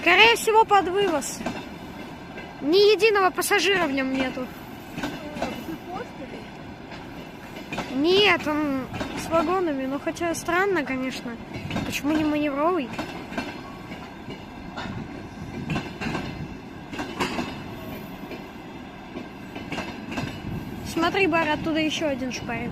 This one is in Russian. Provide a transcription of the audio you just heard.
Скорее всего, под вывоз. Ни единого пассажира в нем нету. Нет, он с вагонами. Ну, хотя странно, конечно. Почему не маневровый? Смотри, Бар, оттуда еще один шпарит.